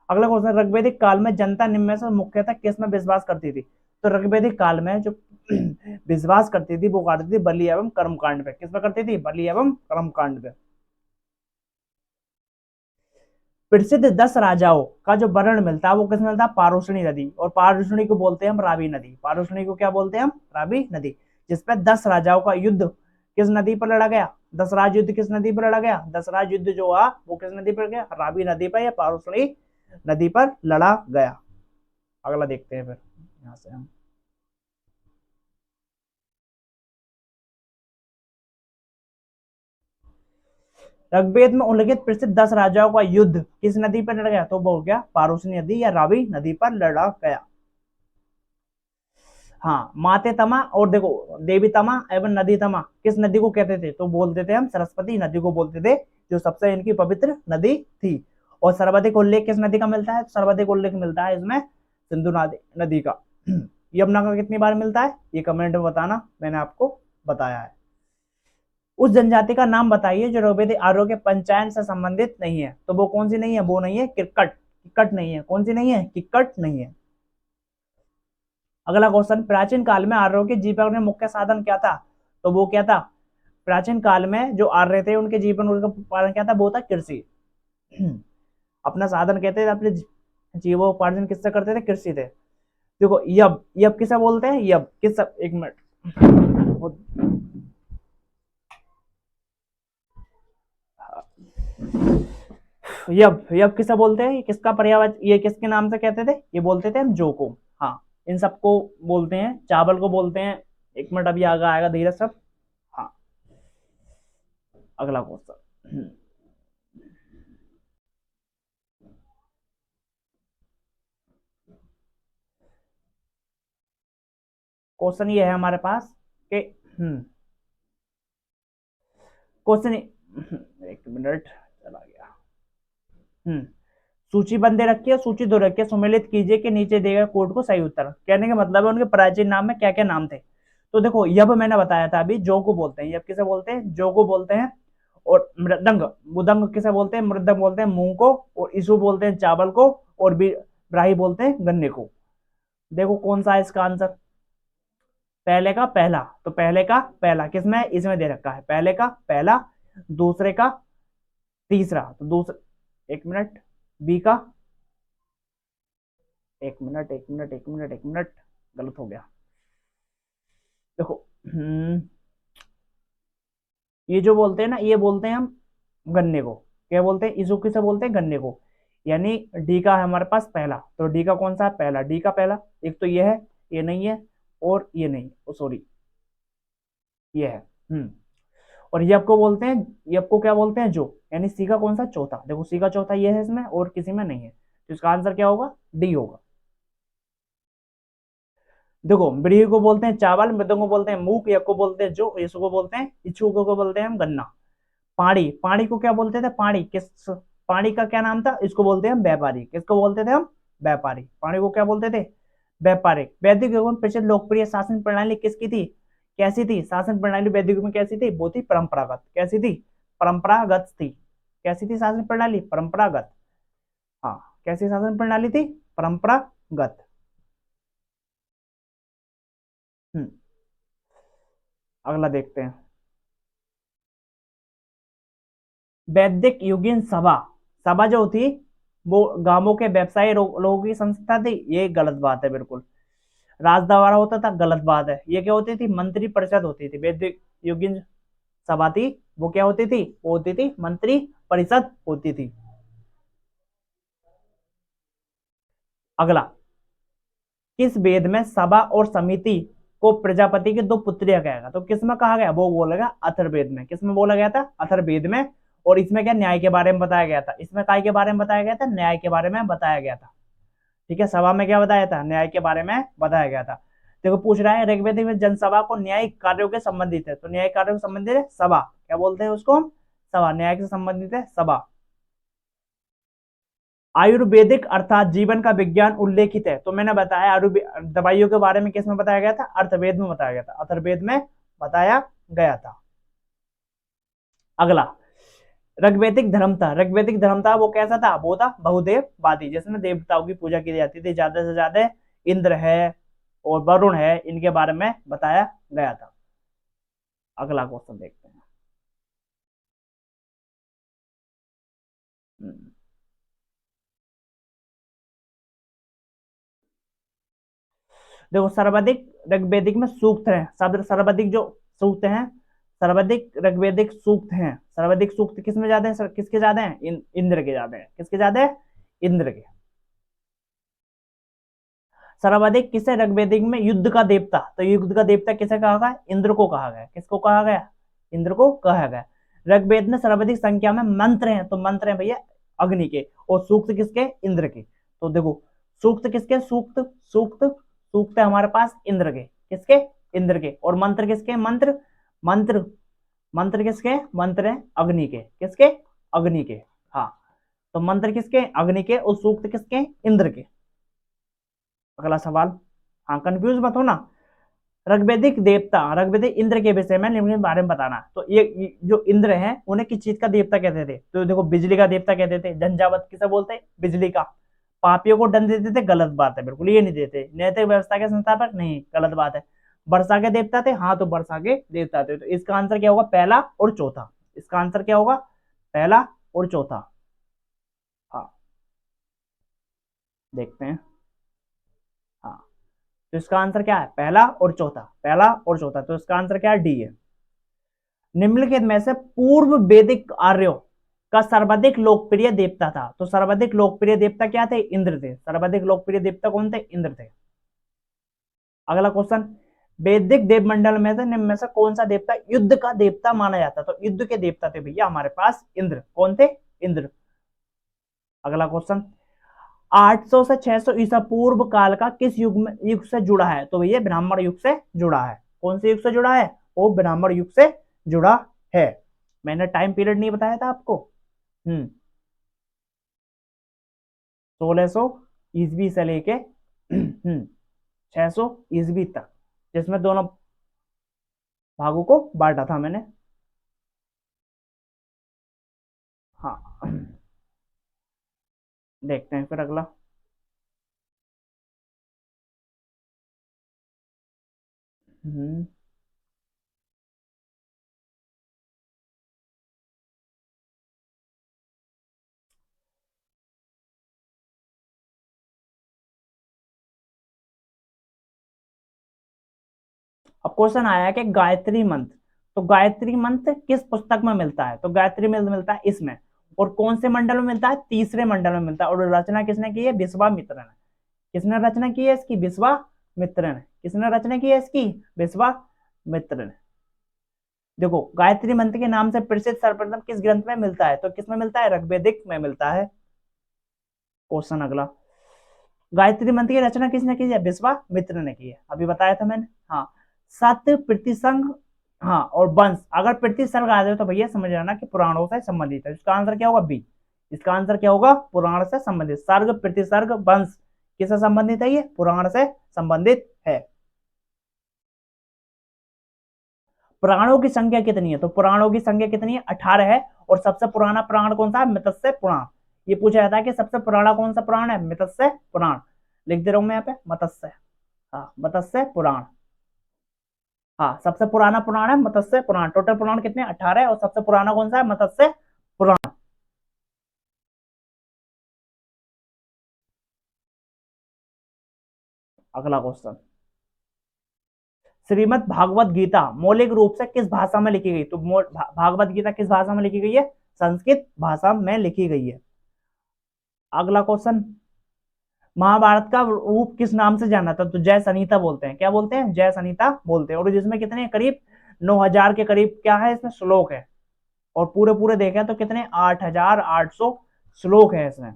A: अगला क्वेश्चन, ऋग्वैदिक काल में जनता निम्न में से मुख्यतः किस में विश्वास करती थी? तो ऋग्वैदिक काल में जो विश्वास करती थी वो करती थी बलि एवं कर्मकांड पे। किस पे करती थी? बलि एवं कर्मकांड पे। प्रसिद्ध 10 राजाओं का जो वर्णन मिलता है वो किस मिलता है? पारुषणी नदी। और पारुषणी को बोलते हैं हम रावी नदी। पारुषणी को क्या बोलते हैं हम? रावी नदी। जिसपे 10 राजाओं का युद्ध किस नदी पर लड़ा गया? 10 राज युद्ध किस नदी पर लड़ा गया? 10 राज युद्ध जो हुआ वो किस नदी पर गया? रावी नदी पर या पारुषणी नदी पर लड़ा गया। अगला देखते हैं फिर यहां से हम। ऋग्वेद में उल्लेखित प्रसिद्ध 10 राजाओं का युद्ध किस नदी पर लड़ा गया? तो वो हो गया पारुषणी नदी या रावी नदी पर लड़ा गया। हाँ, माते तमा और देखो देवी तमा एवं नदी तमा किस नदी को कहते थे? तो बोलते थे हम सरस्वती नदी को बोलते थे, जो सबसे इनकी पवित्र नदी थी। और सर्वाधिक उल्लेख किस नदी का मिलता है? सर्वाधिक उल्लेख मिलता है इसमें सिंधु नदी का। यमुना का कितनी बार मिलता है? ये कमेंट में बताना, मैंने आपको बताया है। उस जनजाति का नाम बताइए जो ऋग्वेदिक आर्यों के पंचायन से संबंधित नहीं है। तो वो कौन सी नहीं है? वो नहीं है किक्कट। किक्कट नहीं है। कौन सी नहीं है? किक्कट नहीं है। अगला क्वेश्चन, प्राचीन काल में आर्यों के जीवन में मुख्य साधन क्या था? तो वो क्या था? प्राचीन काल में जो आर्य थे उनके जीवन उनका पालन क्या था? वो था कृषि। अपना साधन कहते थे, अपने जीवोपार्जन किससे करते थे? कृषि थे। देखो यब, यब किसे बोलते हैं? यब किस, एक मिनट, यब, यब किसे बोलते हैं? ये किसका पर्यावाची, ये किसके नाम से कहते थे? ये बोलते थे हम जौ को। हाँ, इन सबको बोलते हैं। चावल को बोलते हैं, एक मिनट अभी आगे आएगा धीरे सब। हाँ, अगला क्वेश्चन, क्वेश्चन ये है हमारे पास कि क्वेश्चन, एक मिनट चला गया। सूचीबद्ध रखिए, सूची दो रखिए, सुमेलित कीजिए कि नीचे दिए गए कोड को सही उत्तर। कहने का मतलब है उनके प्राचीन नाम में क्या क्या नाम थे। तो देखो यब मैंने बताया था अभी, जो को बोलते हैं। यब किसे बोलते हैं? जो को बोलते हैं। और मृदंग, मुदंग किसे बोलते हैं? मृदंग बोलते हैं मूंग को। और ईसु बोलते हैं चावल को। और ब्राही बोलते हैं गन्ने को। देखो कौन सा है इसका आंसर? पहले का पहला। तो पहले का पहला किसमें? इसमें दे रखा है पहले का पहला। दूसरे का तीसरा, तो दूसरा, एक मिनट, बी का, एक मिनट एक मिनट एक मिनट एक मिनट, गलत हो गया। देखो ये जो बोलते हैं ना, ये बोलते हैं हम गन्ने को। क्या बोलते हैं? इसको किसे बोलते हैं? गन्ने को। यानी डी का है हमारे पास पहला। तो डी का कौन सा है? पहला। डी का पहला एक तो ये है, ये नहीं है, और ये नहीं, सॉरी, ये है। और ये आपको बोलते हैं, ये आपको क्या बोलते हैं? जो। यानी सी का कौन सा? चौथा। देखो सी का चौथा ये है इसमें, और किसी में नहीं है। तो इसका आंसर क्या होगा? डी होगा। देखो ब्रीही को बोलते हैं चावल, मृदंग को बोलते हैं मूंग, यक को बोलते हैं जो, यीशु को बोलते हैं इच्छुक को बोलते हैं हम गन्ना। पाड़ी, पाड़ी को क्या बोलते थे? पाड़ी किस, पाड़ी का क्या नाम था? इसको बोलते हैं हम व्यापारी। किसको बोलते थे हम? व्यापारी। पाड़ी को क्या बोलते थे? व्यापारी। वैदिक युग में प्रचलित लोकप्रिय शासन प्रणाली किसकी थी? कैसी थी शासन प्रणाली वैदिक युग में? कैसी थी? वो थी परंपरागत। कैसी थी? परंपरागत थी। कैसी थी शासन प्रणाली? परंपरागत। हाँ, कैसी शासन प्रणाली थी? परंपरागत। हम्म, अगला देखते हैं। वैदिक युगीन सभा, सभा जो थी वो गांवों के व्यवसायी लोगों की संस्था थी। ये गलत बात है बिल्कुल। राज दरबार होता था, गलत बात है। ये क्या होती थी? मंत्री परिषद होती थी। वैदिक युगीन सभा थी, वो क्या होती थी? वो होती थी मंत्री परिषद होती थी। अगला, किस वेद में सभा और समिति को प्रजापति की दो पुत्रियां कहा गया? तो किसमें कहा गया? वो बोलेगा अथर्ववेद में। किसमें बोला गया था? अथर्ववेद में। और इसमें क्या? न्याय के बारे में बताया गया था। इसमें काय के बारे में बताया गया था? न्याय के बारे में बताया गया था। ठीक है, सभा में क्या बताया था? न्याय के बारे में बताया गया था। देखो पूछ रहा है ऋग्वेद में जनसभा को न्यायिक कार्यों के संबंधित है, तो न्यायिक कार्यों से संबंधित है सभा। क्या बोलते हैं उसको? सभा। न्याय से संबंधित है सभा। आयुर्वेदिक अर्थात जीवन का विज्ञान उल्लेखित है, तो मैंने बताया दवाइयों के बारे में किसमें बताया गया था? अर्थवेद में बताया गया था। अथर्ववेद में बताया गया था। अगला, ऋग्वैदिक धर्म था। ऋग्वैदिक धर्म था वो कैसा था? वो था बहुदेववादी, जिसमें देवताओं की पूजा की जाती थी, ज्यादा से ज्यादा इंद्र है और वरुण है, इनके बारे में बताया गया था। अगला क्वेश्चन देखते हैं। हम्म, देखो सर्वाधिक ऋग्वैदिक में सूक्त है, सर्वाधिक जो सूक्त हैं, सर्वाधिक ऋग्वैदिक सूक्त हैं। सर्वाधिक सूक्त किसमें ज्यादा है? किसके ज्यादा है? इंद्र के ज्यादा है। किसके ज्यादा है? इंद्र के। सर्वाधिक किसे ऋग्वैदिक में युद्ध का देवता, तो युद्ध का देवता किसे कहा गया? इंद्र को कहा गया। किसको कहा गया? इंद्र को कहा गया। ऋग्वेद में सर्वाधिक संख्या में मंत्र हैं, तो मंत्र हैं भैया अग्नि के, और सूक्त किसके? इंद्र के। तो देखो सूक्त किसके? सूक्त सूक्त सूक्त है हमारे पास इंद्र के। किसके? इंद्र के। और मंत्र किसके? मंत्र मंत्र मंत्र किसके? मंत्र है अग्नि के। किसके? अग्नि के। हाँ, तो मंत्र किसके? अग्नि के। और सूक्त किसके? इंद्र के। अगला सवाल। हाँ, कंफ्यूज मत हो ना। ऋग्वैदिक देवता, ऋग्वैदिक इंद्र के विषय में निम्न के बारे में बताना। तो ये जो इंद्र हैं उन्हें किस चीज का देवता कहते थे? तो देखो बिजली का देवता कहते थे। झंझावत किसे बोलते हैं? बिजली का। पापियों को दंड देते थे, गलत बात है, बिल्कुल ये नहीं देते। नैतिक व्यवस्था के संस्थापक नहीं, गलत बात है। वर्षा के देवता थे, हाँ तो वर्षा के देवता थे। तो इसका आंसर क्या होगा? पहला और चौथा। इसका आंसर क्या होगा? पहला और चौथा। हाँ, देखते हैं। हाँ, तो इसका आंसर क्या है? पहला और चौथा। पहला और चौथा, तो इसका आंसर क्या है? डी है। निम्नलिखित में से पूर्व वैदिक आर्यों का सर्वाधिक लोकप्रिय देवता था, तो सर्वाधिक लोकप्रिय देवता क्या थे? इंद्र थे। सर्वाधिक लोकप्रिय देवता कौन थे? इंद्र थे। अगला क्वेश्चन, वैदिक देवमंडल में से निम्न में से कौन सा देवता युद्ध का देवता माना जाता? तो युद्ध के देवता थे भैया हमारे पास इंद्र। कौन थे? इंद्र। अगला क्वेश्चन, 800 से 600 ईसा पूर्व काल का किस युग से जुड़ा है? तो भैया ब्राह्मण युग से जुड़ा है। कौन से युग से जुड़ा है? वो ब्राह्मण युग से जुड़ा है। मैंने टाइम पीरियड नहीं बताया था आपको? 1600 ईस्वी से लेके 600 ईस्वी तक, जिसमें दोनों भागों को बांटा था मैंने। हाँ, देखते हैं फिर अगला। हम्म अब क्वेश्चन आया कि गायत्री मंत्र, तो गायत्री मंत्र किस पुस्तक में मिलता है? तो गायत्री मंत्र मिलता है इसमें। और कौन से मंडल में मिलता है? तीसरे मंडल में मिलता है। और रचना किसने की है? विश्वामित्र ने। किसने रचना की है इसकी? विश्वामित्र ने। किसने रचना की है इसकी? विश्वामित्र ने। देखो गायत्री मंत्र के नाम से प्रसिद्ध सर्वप्रथम किस ग्रंथ में मिलता है? तो किसमें मिलता है? ऋग्वेदिक में मिलता है। क्वेश्चन अगला, गायत्री मंत्र की रचना किसने की है? विश्वामित्र ने की है, अभी बताया था मैंने। हाँ, सत्य प्रतिसंग, हाँ और वंश, अगर प्रतिसर्ग आ जाए तो भैया समझ जाना कि पुराणों से संबंधित है। इसका आंसर क्या होगा? बी। इसका आंसर क्या होगा? पुराण से संबंधित। सर्ग प्रतिसर्ग वंश किससे संबंधित है? ये पुराण से संबंधित है। पुराणों की संख्या कितनी है? तो पुराणों की संख्या कितनी है? 18 है। और सबसे पुराना पुराण कौन सा है? मत्स्य पुराण। ये पूछा जाता है कि सबसे पुराना कौन सा पुराण है? मत्स्य पुराण। लिख दे रहा हूं मैं यहाँ पे मत्स्य। हाँ, मत्स्य पुराण। हाँ, सबसे पुराना पुराण है मत्स्य पुराण। टोटल पुराण कितने? 18 है। और सबसे पुराना कौन सा है? मत्स्य पुराण। अगला क्वेश्चन, श्रीमद् भागवत गीता मौलिक रूप से किस भाषा में लिखी गई? तो भागवत गीता किस भाषा में लिखी गई है? संस्कृत भाषा में लिखी गई है। अगला क्वेश्चन, महाभारत का रूप किस नाम से जाना था? तो जय संहिता बोलते हैं। क्या बोलते हैं? जय संहिता बोलते हैं। और जिसमें कितने करीब 9000 के करीब क्या है इसमें श्लोक है, और पूरे पूरे देखें तो कितने 8800 श्लोक है इसमें,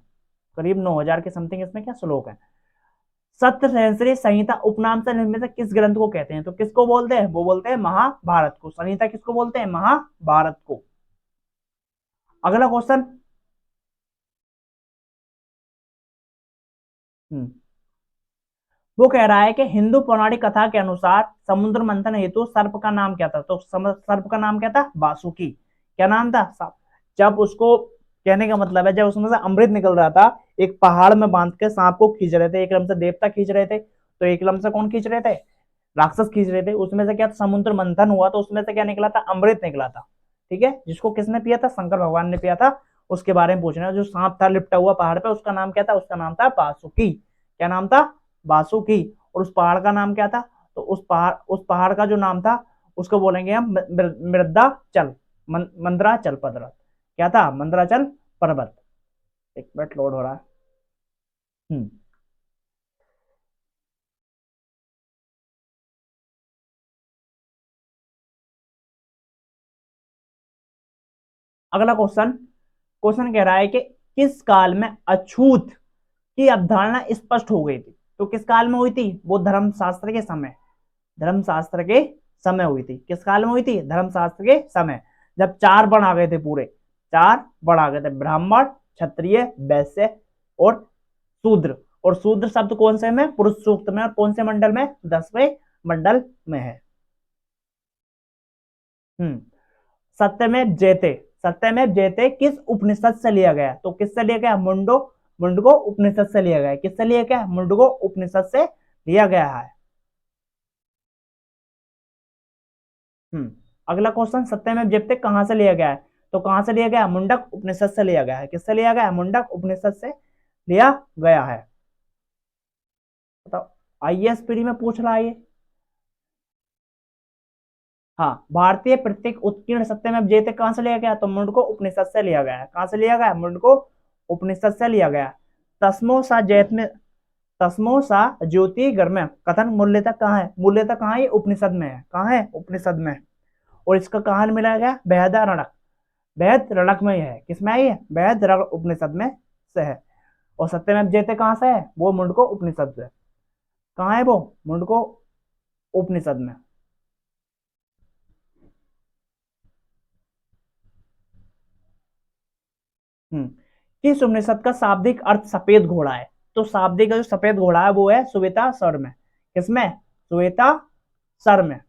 A: करीब 9000 के समथिंग इसमें क्या श्लोक है। सप्त सहस्त्री संहिता उपनाम से निर्मित किस ग्रंथ को कहते हैं? तो किसको बोलते हैं? वो बोलते हैं महाभारत को। संहिता किसको बोलते हैं? महाभारत को। अगला क्वेश्चन, वो कह रहा है कि हिंदू पौराणिक कथा के अनुसार समुद्र मंथन हेतु सर्प का नाम क्या था? तो सर्प का नाम क्या था? वासुकी। क्या नाम था? जब उसको, कहने का मतलब है जब उसमें से अमृत निकल रहा था, एक पहाड़ में बांध के सांप को खींच रहे थे, एक लम से देवता खींच रहे थे, तो एक लम से कौन खींच रहे थे? राक्षस खींच रहे थे। उसमें से क्या समुद्र मंथन हुआ, तो उसमें से क्या निकला था? अमृत निकला था। ठीक है, जिसको किसने पिया था? शंकर भगवान ने पिया था। उसके बारे में पूछना है। जो सांप था लिपटा हुआ पहाड़ पे, उसका नाम क्या था? उसका नाम था वासुकी। क्या नाम था? वासुकी। और उस पहाड़ का नाम क्या था? तो उस पहाड़ का जो नाम था उसको बोलेंगे हम मृदाचल, मंदराचल पर्वत। क्या था? मंदराचल पर्वत। एक मिनट लोड हो रहा है। हम्म अगला क्वेश्चन, क्वेश्चन कह रहा है कि किस काल में अछूत की अवधारणा स्पष्ट हो गई थी? तो किस काल में हुई थी? वो धर्मशास्त्र के समय, धर्मशास्त्र के समय हुई थी। किस काल में हुई थी? धर्मशास्त्र के समय, जब 4 वर्ण आ गए थे, पूरे 4 वर्ण आ गए थे, ब्राह्मण, क्षत्रिय, वैश्य और शूद्र। और शूद्र शब्द कौन से में? पुरुष सूक्त में। और कौन से मंडल में? 10वें मंडल में है। हम्म सत्यमेव जयते, सत्यमेव जयते किस उपनिषद से लिया गया? तो किससे लिया गया? मुंडको उपनिषद से लिया गया। किससे लिया गया? मुंडको उपनिषद से लिया गया है। अगला क्वेश्चन, सत्यमेव जयते कहां से लिया गया है? तो कहां से लिया गया? मुंडक उपनिषद से लिया गया है। किससे लिया गया? मुंडक उपनिषद से लिया गया है। बताओ, आईएएस पीडी में पूछ रहा है ये। हाँ, भारतीय प्रतीक उत्कीर्ण सत्यमेव जयते कहां से लिया गया? तो मुंडको उपनिषद से लिया गया है। कहां से लिया गया? मुंडको उपनिषद से लिया गया। तस्मो सा जैत में, तस्मो सा ज्योति गर्म कथन मूल्यता कहाँ है? मूल्यता कहाँ है? उपनिषद में है। कहाँ है? उपनिषद में। और इसका कहाँ मिलाया गया? बेहदा रणक, बेहद रणक में है। किसमें आई है? बेहद रणक उपनिषद में से है। और सत्यमेव जयते कहाँ से है? वो मुंडको उपनिषद से। कहाँ है वो? मुंडको उपनिषद में। किस उपनिषद का शाब्दिक अर्थ सफेद घोड़ा है? तो शाब्दिक का जो सफेद घोड़ा है वो है श्वेता सर में। किसमें? श्वेता सर में।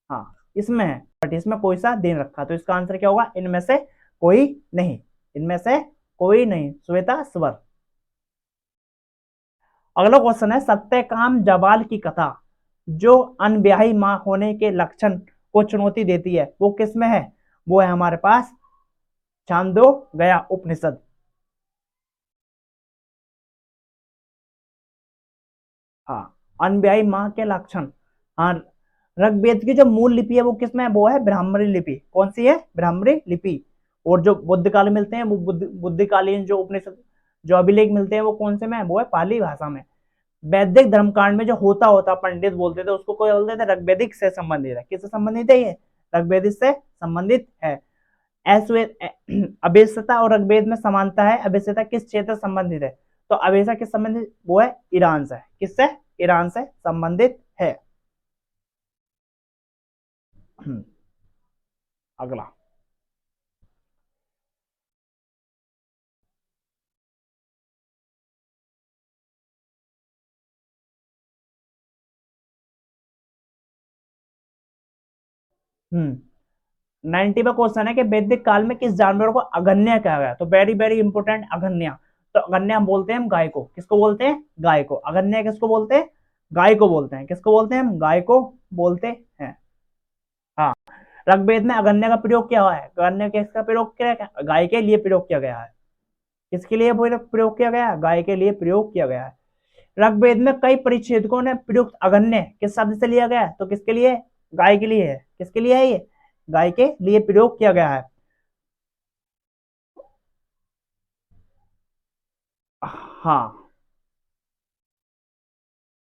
A: हाँ, इसमें है, बट इसमें कोई सा दिन रखा, तो इसका आंसर क्या होगा? इनमें से कोई नहीं, इनमें से कोई नहीं, श्वेता स्वर। अगला क्वेश्चन है, सत्यकाम जबाल की कथा जो अनब्याही मां होने के लक्षण को चुनौती देती है, वो किसमें है? वो है हमारे पास छांदो गया उपनिषद। हाँ, अनब्याही मां के लक्षण। हाँ, ऋग्वेद की जो मूल लिपि है वो किसमें है? वो है ब्राह्मणी लिपि। कौन सी है? ब्राह्मणी लिपि। और जो बुद्ध काल मिलते हैं वो बुद्धिकालीन जो उपनिषद, जो अभिलेख मिलते हैं वो कौन से में है? वो है पाली भाषा में। वैदिक धर्मकांड में जो होता होता पंडित बोलते थे उसको कोई बोलते थे ऋग्वेदिक से संबंधित है। किससे संबंधित है ये? ऋग्वेदिक से संबंधित है। अवेस्यता और ऋग्वेद में समानता है। अवेस्यता किस क्षेत्र से संबंधित है? तो अवेस्या किस संबंधित? वो है ईरान से। किससे? ईरान से संबंधित है। अगला, 90 में क्वेश्चन है कि वैदिक काल में किस जानवर को अगन्य कहा गया? तो वेरी वेरी इंपोर्टेंट, अगन्य। तो अगन्य हम बोलते हैं हम गाय को। किसको बोलते हैं? गाय को। अगन्य किसको बोलते हैं? गाय को बोलते हैं। किसको बोलते हैं? हम गाय को बोलते हैं। हाँ, ऋग्वेद में अगन्य का प्रयोग क्या हुआ है? अगन्य किसका प्रयोग किया गया? गाय के लिए प्रयोग किया गया है। किसके लिए प्रयोग किया गया है? गाय के लिए प्रयोग किया गया है। ऋग्वेद में कई परिच्छेदकों ने प्रयुक्त अगन्य किस शब्द से लिया गया है? तो किसके लिए? गाय के लिए है। किसके लिए है ये? गाय के लिए प्रयोग किया गया है। हाँ,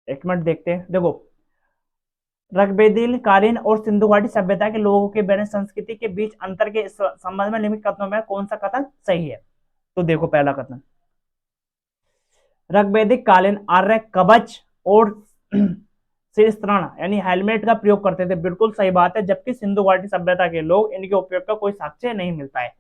A: एक मिनट देखते हैं। देखो, ऋग्वेदीय कालीन और सिंधु घाटी सभ्यता के लोगों के बैरण संस्कृति के बीच अंतर के संबंध में निम्नलिखित कथनों में कौन सा कथन सही है? तो देखो, पहला कथन, ऋग्वेदिक कालीन आर्य कवच और शीर्षतृण यानी हेलमेट का प्रयोग करते थे। बिल्कुल सही बात है। जबकि सिंधु घाटी सभ्यता के लोग इनके उपयोग का कोई साक्ष्य नहीं मिलता है।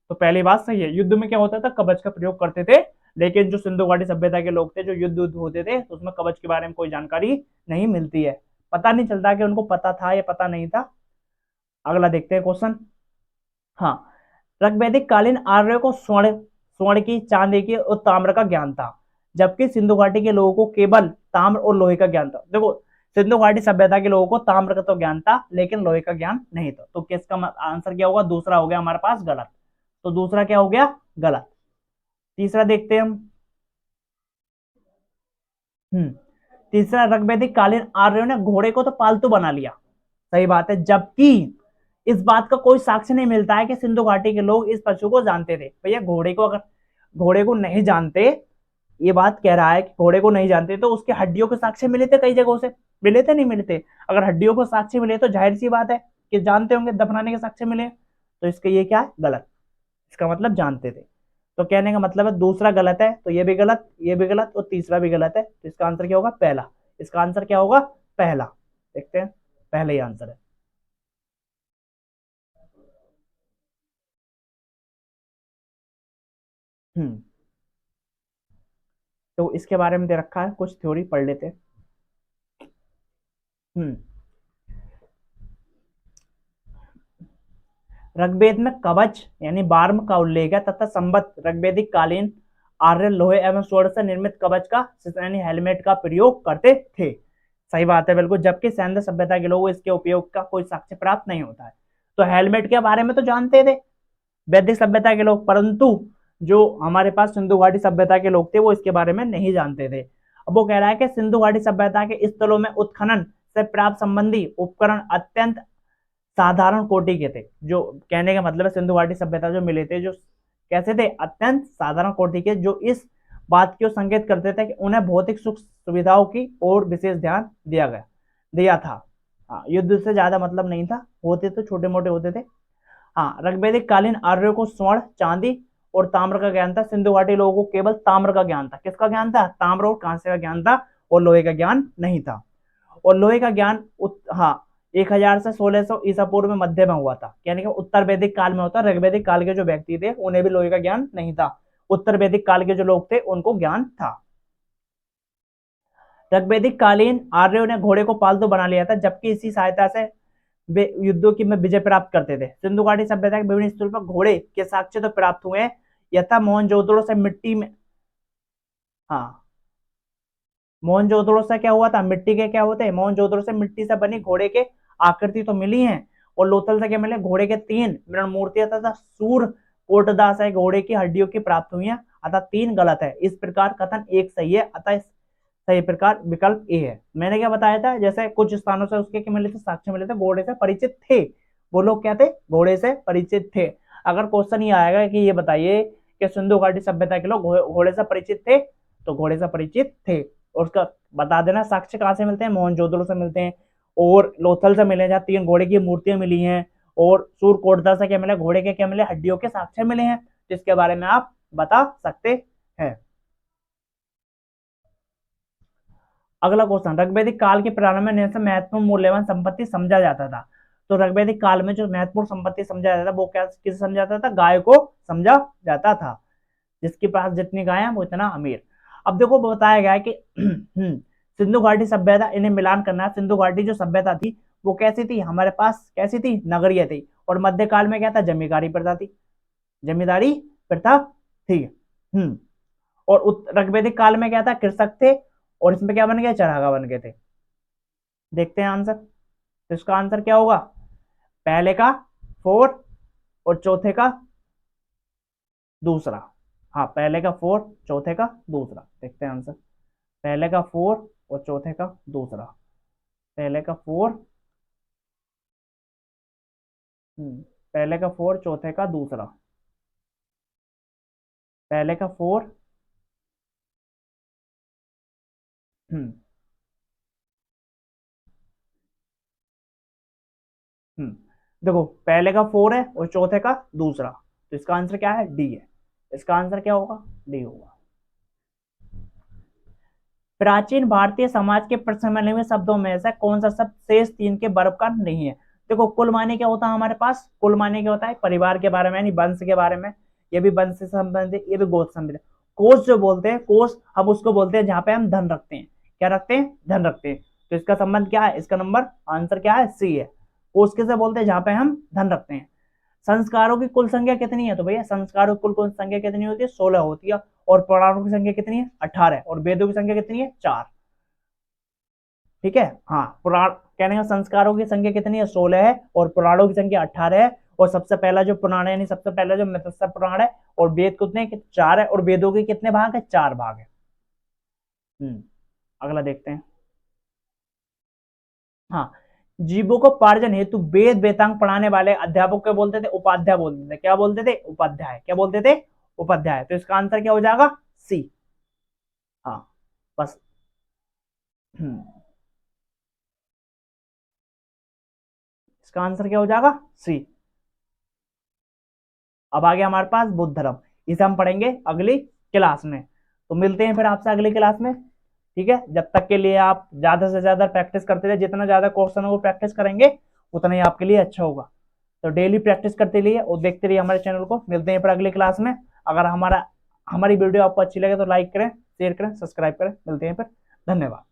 A: तो पहली बात सही है। युद्ध में क्या होता था? कवच का प्रयोग करते थे। लेकिन जो सिंधु घाटी सभ्यता के लोग थे, जो युद्ध होते थे, तो उसमें कवच के बारे में कोई जानकारी नहीं मिलती है। पता नहीं चलता कि उनको पता था या पता नहीं था। अगला देखते हैं क्वेश्चन। हाँ, ऋग्वैदिक कालीन आर्यों को स्वर्ण स्वर्ण की, चांदी की और ताम्र का ज्ञान था। जबकि सिंधु घाटी के लोगों को केवल ताम्र और लोहे का ज्ञान था। देखो, सिंधु घाटी सभ्यता के लोगों को ताम्र का तो ज्ञान था, लेकिन लोहे का ज्ञान नहीं था। तो किसका आंसर क्या होगा? दूसरा हो गया हमारे पास गलत। तो दूसरा क्या हो गया? गलत। तीसरा देखते हैं हम। हम्म तीसरा, ऋग्वैदिक कालीन आर्यों ने घोड़े को तो पालतू बना लिया। सही बात है। जबकि इस बात का कोई साक्ष्य नहीं मिलता है कि सिंधु घाटी के लोग इस पशु को जानते थे। भैया, घोड़े को अगर घोड़े को नहीं जानते, ये बात कह रहा है कि घोड़े को नहीं जानते, तो उसके हड्डियों के साक्ष्य मिले थे कई जगहों से। मिले थे, नहीं मिले थे? अगर हड्डियों को साक्ष्य मिले तो जाहिर सी बात है कि जानते होंगे, दफनाने के साक्ष्य मिले। तो इसका ये क्या है? गलत। इसका मतलब जानते थे। तो कहने का मतलब है दूसरा गलत है, तो ये भी गलत, ये भी गलत और तीसरा भी गलत है। तो इसका आंसर क्या होगा? पहला। इसका आंसर क्या होगा? पहला। देखते हैं, पहला ही आंसर है। हम्म तो इसके बारे में दे रखा है, कुछ थ्योरी पढ़ लेते हैं। हम्म ऋग्वेद में कवच यानी बार्म का उल्लेख है तथा संबत ऋग्वेदिक कालीन आर्य लोहे एवं स्वर्ण से निर्मित कवच का यानी हेलमेट का प्रयोग करते थे। सही बात है, बिल्कुल। जबकि सैन्य सभ्यता के लोग इसके उपयोग का कोई साक्ष्य प्राप्त नहीं होता है। तो हेलमेट के बारे में तो जानते थे वैदिक सभ्यता के लोग, परंतु जो हमारे पास सिंधु घाटी सभ्यता के लोग थे, वो इसके बारे में नहीं जानते थे। अब वो कह रहा है कि सिंधु घाटी सभ्यता के स्थलों में उत्खनन से प्राप्त संबंधी उपकरण अत्यंत साधारण कोटि के थे। जो कहने का मतलब है, सिंधु घाटी सभ्यता जो मिले थे, जो कैसे थे? अत्यंत साधारण कोटि के, जो इस बात को संकेत करते थे कि उन्हें भौतिक सुख सुविधाओं की ओर विशेष ध्यान दिया था। हाँ, युद्ध से ज्यादा मतलब नहीं था, होते तो छोटे मोटे होते थे। हाँ, ऋग्वैदिक कालीन आर्यों को स्वर्ण, चांदी और ताम्र का ज्ञान था। सिंधु घाटी लोगों को केवल ताम्र का ज्ञान था। किसका ज्ञान था? ताम्र और कांस्य का ज्ञान था, और लोहे का ज्ञान नहीं था। और लोहे का ज्ञान हाँ, 1000 से 1600 ईसा पूर्व में मध्य में हुआ था। यानी कि उत्तर वैदिक काल में होता। ऋग्वैदिक काल के जो व्यक्ति थे, उन्हें भी लोहे का ज्ञान नहीं था। उत्तर वैदिक काल के जो लोग थे, उनको ज्ञान था। ऋग्वैदिक कालीन आर्यों ने घोड़े को पालतू बना लिया था, जबकि इसी सहायता से वे युद्धों की में विजय प्राप्त करते थे। सिंधु घाटी सभ्यता के विभिन्न स्थलों पर घोड़े के साक्ष्य तो प्राप्त हुए हैं। यथा मोहनजोदड़ो से मिट्टी में, हाँ, मोहनजोदड़ो से क्या हुआ था? मिट्टी के क्या होते हैं? मोहनजोदड़ो से मिट्टी से बनी घोड़े के आकृति तो मिली है। और लोथल से क्या मिले? घोड़े के 3 मृण मूर्तियां तथा सूर कोटदास है घोड़े की हड्डियों की प्राप्त हुई है। अतः 3 गलत है। इस प्रकार कथन 1 सही है। अतः सही प्रकार विकल्प ए है। मैंने क्या बताया था? जैसे कुछ स्थानों से उसके क्या मिले थे? साक्ष्य मिले थे, घोड़े से परिचित थे। वो लोग क्या थे? घोड़े से परिचित थे। अगर क्वेश्चन ये आएगा कि ये बताइए कि सिंधु घाटी सभ्यता के लोग घोड़े से परिचित थे, तो घोड़े से परिचित थे। और उसका बता देना साक्ष्य कहाँ से मिलते हैं? मोहनजोदड़ो से मिलते हैं, और लोथल से मिले जहाँ 3 घोड़े की मूर्तियां मिली हैं, और सूरकोटदा से क्या मिले? घोड़े के क्या मिले? हड्डियों के साक्ष्य मिले हैं। जिसके बारे में आप बता सकते हैं। अगला क्वेश्चन, ऋग्वैदिक काल के प्रारंभ में निम्न से महत्वपूर्ण मूल्यवान संपत्ति समझा जाता था। तो ऋग्वैदिक काल में जो महत्वपूर्ण संपत्ति समझा जाता था, वो क्या किसे समझा जाता था? गाय को समझा जाता था। जिसके पास जितनी गाय है, वो इतना अमीर। अब देखो, बताया गया है कि सिंधु घाटी सभ्यता, इन्हें मिलान करना है। सिंधु घाटी जो सभ्यता थी, वो कैसी थी? हमारे पास कैसी थी? नगरीय थी। और मध्यकाल में क्या था? जमींदारी प्रथा थी। जमींदारी प्रथा थी। हम्म और ऋग्वैदिक काल में क्या था? कृषक थे। और इसमें क्या बन गए? चरागा बन गए थे। देखते हैं आंसर। तो इसका आंसर क्या होगा? पहले का 4 और चौथे का दूसरा। हाँ, पहले का 4, चौथे का दूसरा। देखते हैं आंसर। पहले का 4 और चौथे का दूसरा, पहले का 4, पहले का 4 चौथे का दूसरा, पहले का 4, हम्म हम्म देखो पहले का 4 है और चौथे का दूसरा, तो इसका आंसर क्या है, डी है। इसका आंसर क्या होगा, डी होगा। प्राचीन भारतीय समाज के प्रचलन में शब्दों में से कौन सा शब्द शेष तीन के वर्ग का नहीं है। देखो कुल माने क्या होता है हमारे पास, कुल माने क्या होता है, परिवार के बारे में यानी वंश के बारे में, ये भी वंश से संबंधित, ये भी गोत्र संबंधित। कोष जो बोलते हैं, कोष हम उसको बोलते हैं जहां पे हम धन रखते हैं, क्या रखते हैं, धन रखते हैं। तो इसका संबंध क्या है, इसका नंबर आंसर क्या है, सी है। कोष किसे बोलते हैं, जहां पे हम धन रखते हैं। संस्कारों की कुल संख्या कितनी है, तो भैया संस्कारों की कुल संख्या कितनी होती है, 16 होती है। और पुराणों की संख्या कितनी है, 18। और वेदों की संख्या कितनी है, 4। ठीक है, हाँ पुराण कहने का संस्कारों की संख्या कितनी है, 16 है, और पुराणों की संख्या 18 है। और सबसे पहला जो पुराण है, यानी सबसे पहला जो मत्स्य पुराण है, और वेद कितने, 4 है। और वेदों के कितने भाग है, 4 भाग है। अगला देखते हैं। हाँ, जीवों को पार्जन हेतु वेद वेदांग पढ़ाने वाले अध्यापक को बोलते थे, उपाध्याय बोलते थे। क्या बोलते थे, उपाध्याय। क्या बोलते थे, उपाध्याय। तो इसका आंसर क्या हो जाएगा, सी। हाँ बस। हम्म इसका आंसर क्या हो जाएगा, सी। अब आ गया हमारे पास बुद्ध धर्म, इसे हम पढ़ेंगे अगली क्लास में। तो मिलते हैं फिर आपसे अगली क्लास में। ठीक है, जब तक के लिए आप ज्यादा से ज्यादा प्रैक्टिस करते रहे, जितना ज्यादा क्वेश्चन को प्रैक्टिस करेंगे उतना ही आपके लिए अच्छा होगा। तो डेली प्रैक्टिस करते रहिए और देखते रहिए हमारे चैनल को। मिलते हैं फिर अगली क्लास में। अगर हमारी वीडियो आपको अच्छी लगे तो लाइक करें, शेयर करें, सब्सक्राइब करें। मिलते हैं फिर, धन्यवाद।